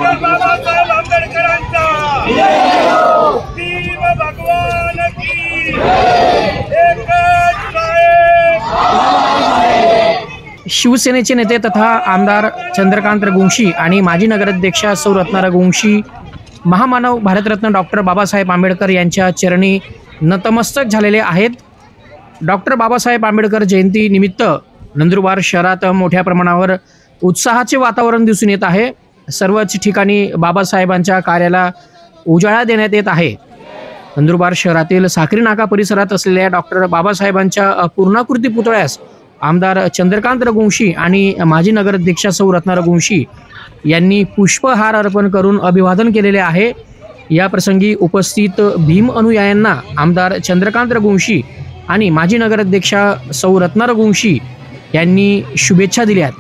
बाबासाहेब आंबेडकरांचा भीम भगवान की एकच साहेब। शिवसेनेचे नेते तथा आमदार चंद्रकांत रघुवंशी आणि माजी नगराध्यक्षा सौ रत्ना रघुवंशी महामानव भारतरत्न डॉक्टर बाबासाहेब आंबेडकर यांच्या चरणी नतमस्तक झालेले आहेत। डॉक्टर बाबासाहेब आंबेडकर जयंती निमित्त नंदुरबार शहरात मोठ्या प्रमाणावर उत्साहाचे वातावरण दिसून येत आहे। सर्वच ठिकाणी बाबासाहेबांच्या कार्याला उजाळा देण्यात येत आहे। नंदुरबार शहरातील साखरी नाका परिसरात असलेल्या डॉक्टर बाबासाहेबांच्या पूर्णाकृती पुतळ्यास आमदार चंद्रकांत रघुवंशी आणि माजी नगराध्यक्षा सौ रत्ना रघुवंशी यांनी पुष्पहार अर्पण करून अभिवादन केलेले आहे। या प्रसंगी उपस्थित भीम अनुयायांना आमदार चंद्रकांत रघुवंशी आणि माजी नगराध्यक्षा सौ रत्ना रघुवंशी यांनी शुभेच्छा दिल्यात।